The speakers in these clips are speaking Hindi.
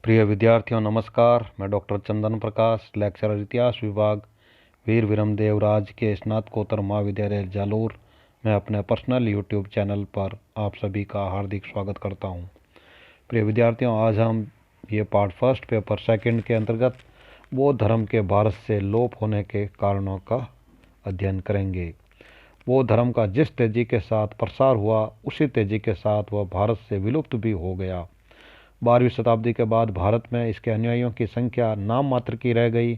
प्रिय विद्यार्थियों नमस्कार। मैं डॉक्टर चंदन प्रकाश, लेक्चरर इतिहास विभाग, वीर विरमदेव राजकीय स्नातकोत्तर महाविद्यालय जालोर में अपने पर्सनल यूट्यूब चैनल पर आप सभी का हार्दिक स्वागत करता हूं। प्रिय विद्यार्थियों, आज हम ये पार्ट फर्स्ट पेपर सेकंड के अंतर्गत बौद्ध धर्म के भारत से लोप होने के कारणों का अध्ययन करेंगे। बौद्ध धर्म का जिस तेजी के साथ प्रसार हुआ, उसी तेजी के साथ वह भारत से विलुप्त भी हो गया। 12वीं शताब्दी के बाद भारत में इसके अनुयायियों की संख्या नाम मात्र की रह गई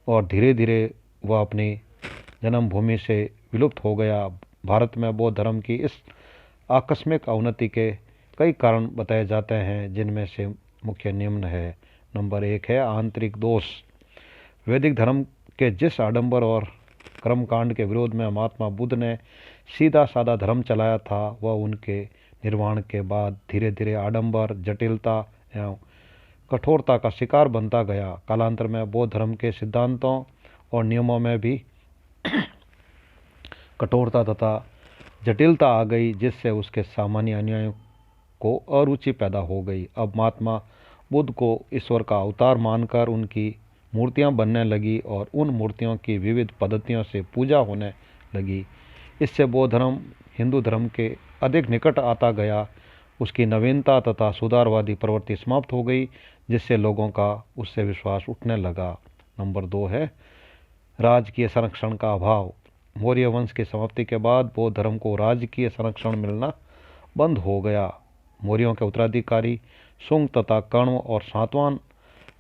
और धीरे धीरे वह अपनी जन्मभूमि से विलुप्त हो गया। भारत में बौद्ध धर्म की इस आकस्मिक अवनति के कई कारण बताए जाते हैं, जिनमें से मुख्य निम्न है। नंबर 1 है आंतरिक दोष। वैदिक धर्म के जिस आडंबर और कर्मकांड के विरोध में महात्मा बुद्ध ने सीधा साधा धर्म चलाया था, वह उनके निर्वाण के बाद धीरे धीरे आडंबर, जटिलता एवं कठोरता का शिकार बनता गया। कालांतर में बौद्ध धर्म के सिद्धांतों और नियमों में भी कठोरता तथा जटिलता आ गई, जिससे उसके सामान्य अनुयायियों को अरुचि पैदा हो गई। अब महात्मा बुद्ध को ईश्वर का अवतार मानकर उनकी मूर्तियां बनने लगी और उन मूर्तियों की विविध पद्धतियों से पूजा होने लगी। इससे बौद्ध धर्म हिंदू धर्म के अधिक निकट आता गया। उसकी नवीनता तथा सुधारवादी प्रवृत्ति समाप्त हो गई, जिससे लोगों का उससे विश्वास उठने लगा। नंबर 2 है राजकीय संरक्षण का अभाव। मौर्य वंश की समाप्ति के बाद बौद्ध धर्म को राजकीय संरक्षण मिलना बंद हो गया। मौर्यों के उत्तराधिकारी शुंग तथा कण्व और सातवाहन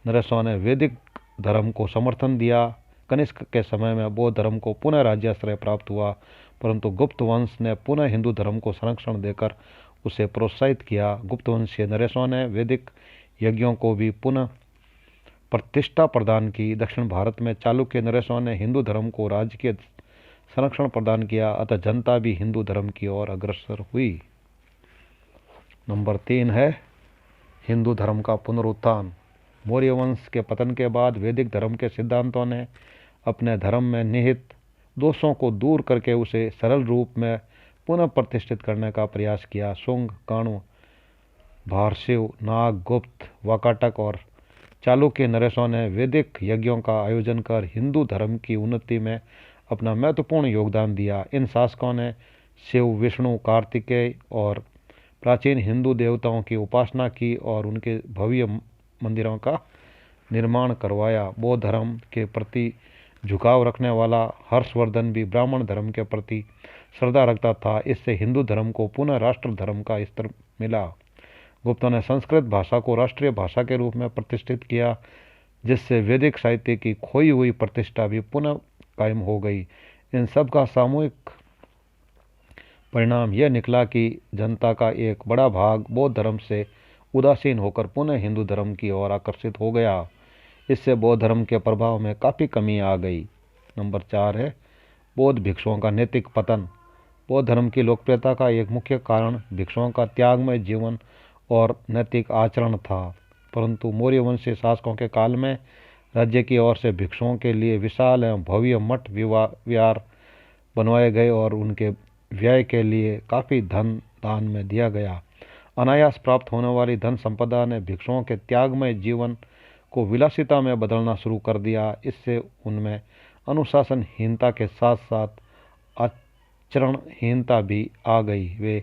नरेशों ने वैदिक धर्म को समर्थन दिया। कनिष्क के समय में बौद्ध धर्म को पुनः राज्याश्रय प्राप्त हुआ, परंतु गुप्त वंश ने पुनः हिंदू धर्म को संरक्षण देकर उसे प्रोत्साहित किया। गुप्त वंशीय नरेशों ने वैदिक यज्ञों को भी पुनः प्रतिष्ठा प्रदान की। दक्षिण भारत में चालुक्य नरेशों ने हिंदू धर्म को राजकीय संरक्षण प्रदान किया, अतः जनता भी हिंदू धर्म की ओर अग्रसर हुई। नंबर 3 है हिंदू धर्म का पुनरुत्थान। मौर्य वंश के पतन के बाद वैदिक धर्म के सिद्धांतों ने अपने धर्म में निहित दोषों को दूर करके उसे सरल रूप में पुनः प्रतिष्ठित करने का प्रयास किया। शुंग, कण्व, भारशिव, नाग, गुप्त, वाकाटक और चालुक्य नरेशों ने वैदिक यज्ञों का आयोजन कर हिंदू धर्म की उन्नति में अपना महत्वपूर्ण योगदान दिया। इन शासकों ने शिव, विष्णु, कार्तिकेय और प्राचीन हिंदू देवताओं की उपासना की और उनके भव्य मंदिरों का निर्माण करवाया। बौद्ध धर्म के प्रति झुकाव रखने वाला हर्षवर्धन भी ब्राह्मण धर्म के प्रति श्रद्धा रखता था। इससे हिंदू धर्म को पुनः राष्ट्र धर्म का स्तर मिला। गुप्तों ने संस्कृत भाषा को राष्ट्रीय भाषा के रूप में प्रतिष्ठित किया, जिससे वैदिक साहित्य की खोई हुई प्रतिष्ठा भी पुनः कायम हो गई। इन सब का सामूहिक परिणाम यह निकला कि जनता का एक बड़ा भाग बौद्ध धर्म से उदासीन होकर पुनः हिंदू धर्म की ओर आकर्षित हो गया। इससे बौद्ध धर्म के प्रभाव में काफ़ी कमी आ गई। नंबर 4 है बौद्ध भिक्षुओं का नैतिक पतन। बौद्ध धर्म की लोकप्रियता का एक मुख्य कारण भिक्षुओं का त्यागमय जीवन और नैतिक आचरण था, परंतु मौर्य वंशीय शासकों के काल में राज्य की ओर से भिक्षुओं के लिए विशाल एवं भव्य मठ विहार बनवाए गए और उनके व्यय के लिए काफ़ी धन दान में दिया गया। अनायास प्राप्त होने वाली धन संपदा ने भिक्षुओं के त्यागमय जीवन को विलासिता में बदलना शुरू कर दिया। इससे उनमें अनुशासनहीनता के साथ साथ आचरणहीनता भी आ गई। वे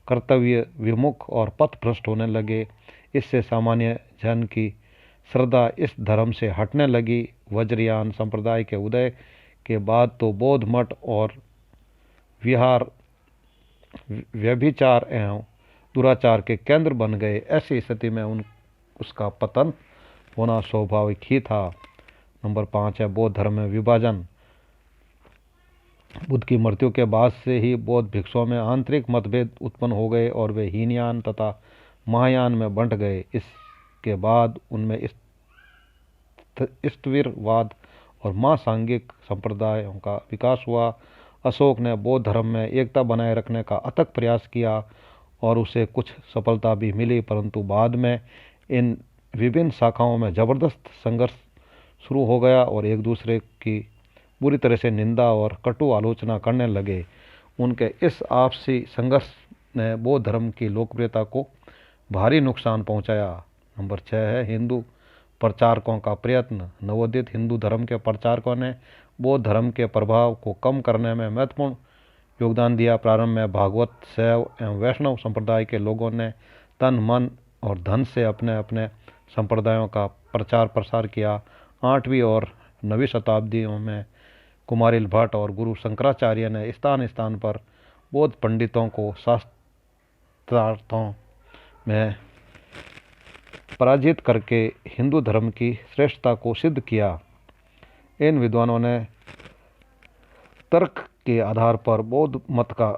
कर्तव्य विमुख और पथभ्रष्ट होने लगे। इससे सामान्य जन की श्रद्धा इस धर्म से हटने लगी। वज्रयान संप्रदाय के उदय के बाद तो बौद्ध मठ और विहार व्यभिचार एवं दुराचार के केंद्र बन गए। ऐसी स्थिति में उसका पतन होना स्वाभाविक ही था। नंबर 5 है बौद्ध धर्म में विभाजन। बुद्ध की मृत्यु के बाद से ही बौद्ध भिक्षुओं में आंतरिक मतभेद उत्पन्न हो गए और वे हीनयान तथा महायान में बंट गए। इसके बाद उनमें स्थविरवाद और महासांगिक संप्रदायों का विकास हुआ। अशोक ने बौद्ध धर्म में एकता बनाए रखने का अथक प्रयास किया और उसे कुछ सफलता भी मिली, परंतु बाद में इन विभिन्न शाखाओं में जबरदस्त संघर्ष शुरू हो गया और एक दूसरे की बुरी तरह से निंदा और कटु आलोचना करने लगे। उनके इस आपसी संघर्ष ने बौद्ध धर्म की लोकप्रियता को भारी नुकसान पहुंचाया। नंबर 6 है हिंदू प्रचारकों का प्रयत्न। नवोदित हिंदू धर्म के प्रचारकों ने बौद्ध धर्म के प्रभाव को कम करने में महत्वपूर्ण योगदान दिया। प्रारंभ में भागवत, शैव एवं वैष्णव संप्रदाय के लोगों ने तन, मन और धन से अपने अपने संप्रदायों का प्रचार प्रसार किया। 8वीं और 9वीं शताब्दियों में कुमारिल भट्ट और गुरु शंकराचार्य ने स्थान स्थान पर बौद्ध पंडितों को शास्त्रार्थों में पराजित करके हिंदू धर्म की श्रेष्ठता को सिद्ध किया। इन विद्वानों ने तर्क के आधार पर बौद्ध मत का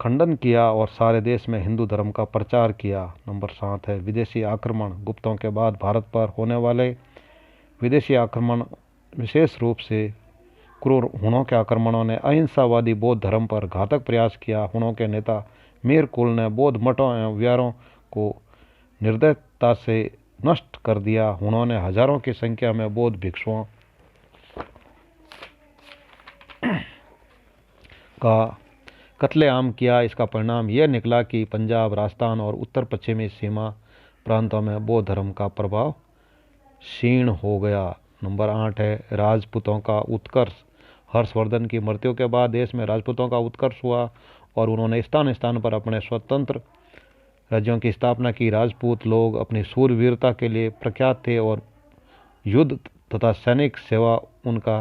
खंडन किया और सारे देश में हिंदू धर्म का प्रचार किया। नंबर 7 है विदेशी आक्रमण। गुप्तों के बाद भारत पर होने वाले विदेशी आक्रमण, विशेष रूप से क्रूर हुणों के आक्रमणों ने अहिंसावादी बौद्ध धर्म पर घातक प्रयास किया। हुणों के नेता मीर कुल ने बौद्ध मठों एवं विहारों को निर्दयता से नष्ट कर दिया। हुणों ने हजारों की संख्या में बौद्ध भिक्षुओं का कत्लेआम किया। इसका परिणाम यह निकला कि पंजाब, राजस्थान और उत्तर पश्चिमी सीमा प्रांतों में बौद्ध धर्म का प्रभाव क्षीण हो गया। नंबर 8 है राजपूतों का उत्कर्ष। हर्षवर्धन की मृत्यु के बाद देश में राजपूतों का उत्कर्ष हुआ और उन्होंने स्थान स्थान पर अपने स्वतंत्र राज्यों की स्थापना की। राजपूत लोग अपनी शूरवीरता के लिए प्रख्यात थे और युद्ध तथा सैनिक सेवा उनका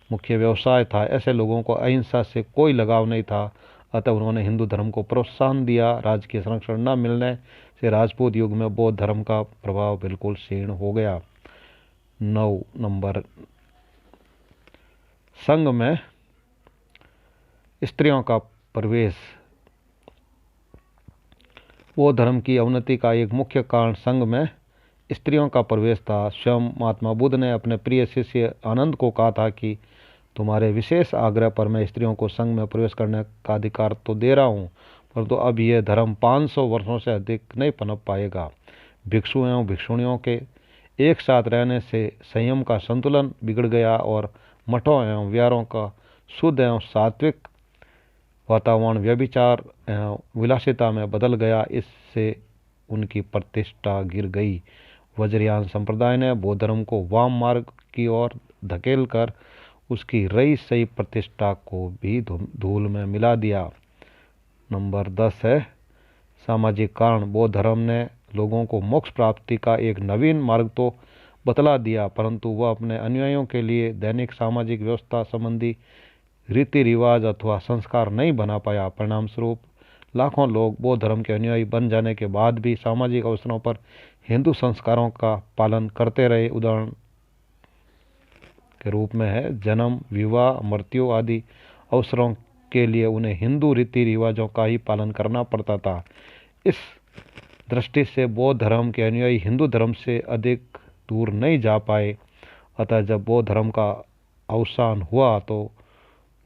मुख्य व्यवसाय था। ऐसे लोगों को अहिंसा से कोई लगाव नहीं था, अतः उन्होंने हिंदू धर्म को प्रोत्साहन दिया। राजकीय संरक्षण न मिलने से राजपूत युग में बौद्ध धर्म का प्रभाव बिल्कुल क्षीण हो गया। 9 नंबर संघ में स्त्रियों का प्रवेश। बौद्ध धर्म की अवनति का एक मुख्य कारण संघ में स्त्रियों का प्रवेश था। स्वयं महात्मा बुद्ध ने अपने प्रिय शिष्य आनंद को कहा था कि तुम्हारे विशेष आग्रह पर मैं स्त्रियों को संघ में प्रवेश करने का अधिकार तो दे रहा हूँ, परंतु अब यह धर्म 500 वर्षों से अधिक नहीं पनप पाएगा। भिक्षु एवं भिक्षुणियों के एक साथ रहने से संयम का संतुलन बिगड़ गया और मठों एवं विहारों का शुद्ध एवं सात्विक वातावरण व्यभिचार एवं विलासिता में बदल गया। इससे उनकी प्रतिष्ठा गिर गई। वज्रयान संप्रदाय ने बौद्ध धर्म को वाम मार्ग की ओर धकेल कर उसकी रही सही प्रतिष्ठा को भी धूल में मिला दिया। नंबर 10 है सामाजिक कारण। बौद्ध धर्म ने लोगों को मोक्ष प्राप्ति का एक नवीन मार्ग तो बतला दिया, परंतु वह अपने अनुयायियों के लिए दैनिक सामाजिक व्यवस्था संबंधी रीति रिवाज अथवा संस्कार नहीं बना पाया। परिणाम स्वरूप लाखों लोग बौद्ध धर्म के अनुयायी बन जाने के बाद भी सामाजिक अवसरों पर हिंदू संस्कारों का पालन करते रहे। उदाहरण के रूप में है जन्म, विवाह, मृत्यु आदि अवसरों के लिए उन्हें हिंदू रीति रिवाजों का ही पालन करना पड़ता था। इस दृष्टि से बौद्ध धर्म के अनुयायी हिंदू धर्म से अधिक दूर नहीं जा पाए। अतः जब बौद्ध धर्म का अवसान हुआ तो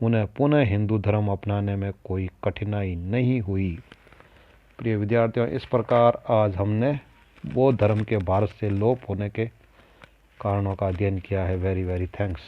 उन्हें पुनः हिंदू धर्म अपनाने में कोई कठिनाई नहीं हुई। प्रिय विद्यार्थियों, इस प्रकार आज हमने बौद्ध धर्म के भारत से लोप होने के कारणों का अध्ययन किया है। Very very thanks.